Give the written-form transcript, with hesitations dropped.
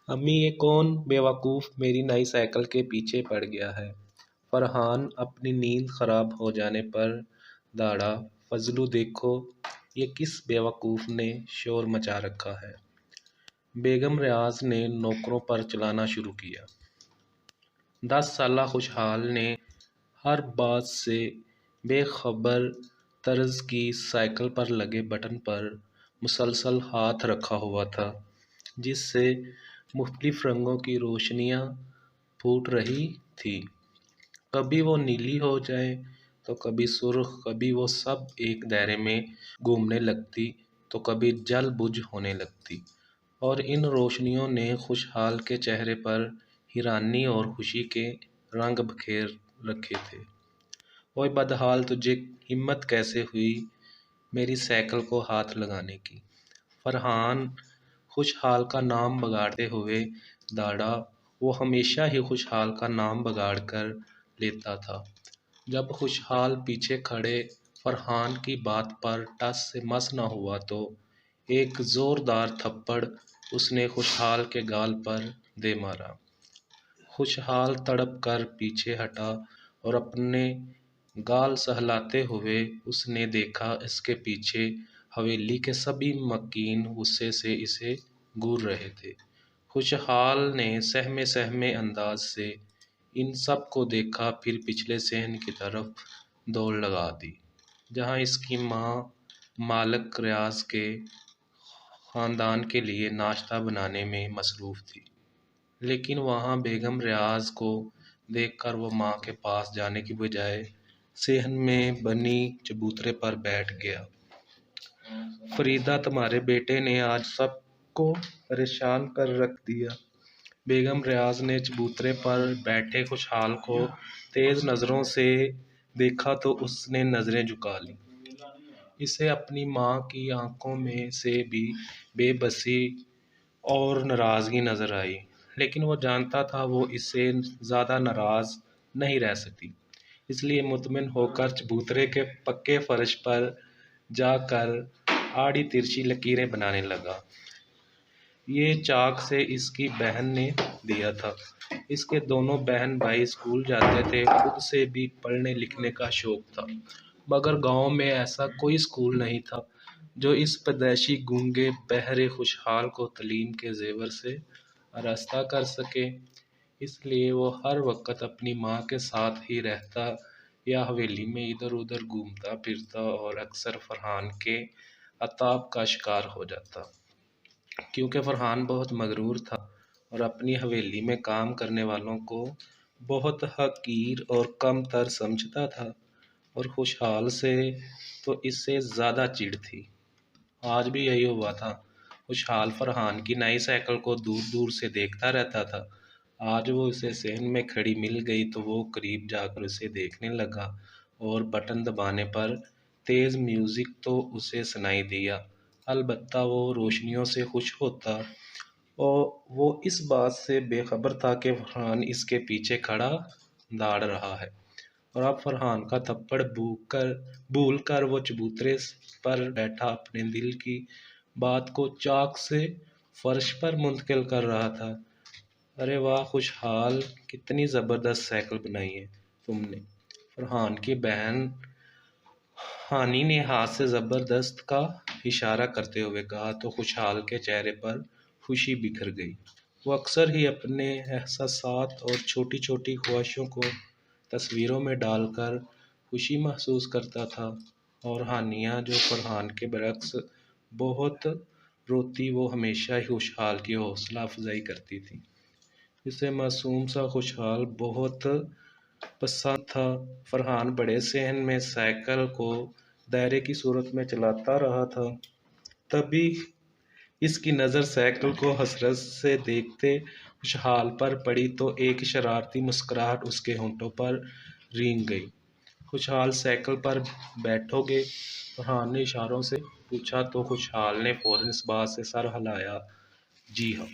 امی یہ کون بیوقوف میری نئی سائیکل کے پیچھے پڑ گیا ہے؟ فرحان اپنی نیند خراب ہو جانے پر داڑا، فضلو دیکھو یہ کس بیوقوف نے شور مچا رکھا ہے۔ بیگم ریاض نے نوکروں پر چلانا شروع کیا۔ 10 سالہ خوشحال نے ہر بات سے بے خبر طرز کی سائیکل پر لگے بٹن پر مسلسل ہاتھ رکھا ہوا تھا، جس سے مختلف رنگوں کی روشنیاں پھوٹ رہی تھیں۔ کبھی وہ نیلی ہو جائے تو کبھی سرخ، کبھی وہ سب ایک دائرے میں گھومنے لگتی تو کبھی جل بجھ ہونے لگتی، اور ان روشنیوں نے خوشحال کے چہرے پر حیرانی اور خوشی کے رنگ بکھیر رکھے تھے۔ اوئے بدحال، تجھے ہمت کیسے ہوئی میری سائیکل کو ہاتھ لگانے کی؟ فرحان خوشحال کا نام بگاڑتے ہوئے داڑا۔ وہ ہمیشہ ہی خوشحال کا نام بگاڑ کر لیتا تھا۔ جب خوشحال پیچھے کھڑے فرحان کی بات پر ٹس سے مس نہ ہوا تو ایک زوردار تھپڑ اس نے خوشحال کے گال پر دے مارا۔ خوشحال تڑپ کر پیچھے ہٹا اور اپنے گال سہلاتے ہوئے اس نے دیکھا اس کے پیچھے حویلی کے سبھی مکین غصے سے اسے گھور رہے تھے۔ خوشحال نے سہمے انداز سے ان سب کو دیکھا، پھر پچھلے صحن کی طرف دوڑ لگا دی، جہاں اس کی ماں مالک ریاض کے خاندان کے لیے ناشتہ بنانے میں مصروف تھی۔ لیکن وہاں بیگم ریاض کو دیکھ کر وہ ماں کے پاس جانے کی بجائے صحن میں بنی چبوترے پر بیٹھ گیا۔ فریدہ، تمہارے بیٹے نے آج سب کو پریشان کر رکھ دیا۔ بیگم ریاض نے چبوترے پر بیٹھے خوشحال کو تیز نظروں سے دیکھا تو اس نے نظریں جھکا لیں۔ اسے اپنی ماں کی آنکھوں میں سے بھی بے بسی اور ناراضگی نظر آئی، لیکن وہ جانتا تھا وہ اس سے زیادہ ناراض نہیں رہ سکتی، اس لیے مطمئن ہو کر چبوترے کے پکے فرش پر جا کر آڑی ترچھی لکیریں بنانے لگا۔ یہ چاک سے اس کی بہن نے دیا تھا۔ اس کے دونوں بہن بھائی اسکول جاتے تھے، خود سے بھی پڑھنے لکھنے کا شوق تھا، مگر گاؤں میں ایسا کوئی اسکول نہیں تھا جو اس پیدائشی گونگے بہرے خوشحال کو تعلیم کے زیور سے آراستہ کر سکے۔ اس لیے وہ ہر وقت اپنی ماں کے ساتھ ہی رہتا یا حویلی میں ادھر ادھر گھومتا پھرتا اور اکثر فرحان کے عتاب کا شکار ہو جاتا، کیونکہ فرحان بہت مغرور تھا اور اپنی حویلی میں کام کرنے والوں کو بہت حقیر اور کم تر سمجھتا تھا، اور خوشحال سے تو اس سے زیادہ چڑ تھی۔ آج بھی یہی ہوا تھا۔ خوشحال فرحان کی نئی سائیکل کو دور دور سے دیکھتا رہتا تھا۔ آج وہ اسے صحن میں کھڑی مل گئی تو وہ قریب جا کر اسے دیکھنے لگا اور بٹن دبانے پر تیز میوزک تو اسے سنائی دیا، البتہ وہ روشنیوں سے خوش ہوتا اور وہ اس بات سے بے خبر تھا کہ فرحان اس کے پیچھے کھڑا داڑ رہا ہے، اور اب فرحان کا تھپڑ بھول کر وہ چبوترے پر بیٹھا اپنے دل کی بات کو چاک سے فرش پر منتقل کر رہا تھا۔ ارے واہ خوشحال، کتنی زبردست سائیکل بنائی ہے تم نے، فرحان کی بہن ہانی نے ہاتھ سے زبردست کا اشارہ کرتے ہوئے کہا تو خوشحال کے چہرے پر خوشی بکھر گئی۔ وہ اکثر ہی اپنے احساسات اور چھوٹی چھوٹی خواہشوں کو تصویروں میں ڈال کر خوشی محسوس کرتا تھا، اور ہانیہ جو فرحان کے برعکس بہت روتی، وہ ہمیشہ ہی خوشحال کی حوصلہ افزائی کرتی تھی۔ اسے معصوم سا خوشحال بہت پسند تھا۔ فرحان بڑے صحن میں سائیکل کو دائرے کی صورت میں چلاتا رہا تھا، تبھی اس کی نظر سائیکل کو حسرت سے دیکھتے خوشحال پر پڑی تو ایک شرارتی مسکراہٹ اس کے ہونٹوں پر رینگ گئی۔ خوشحال، سائیکل پر بیٹھو گے؟ فرحان نے اشاروں سے پوچھا تو خوشحال نے فوراً اس بات سے سر ہلایا، جی ہاں۔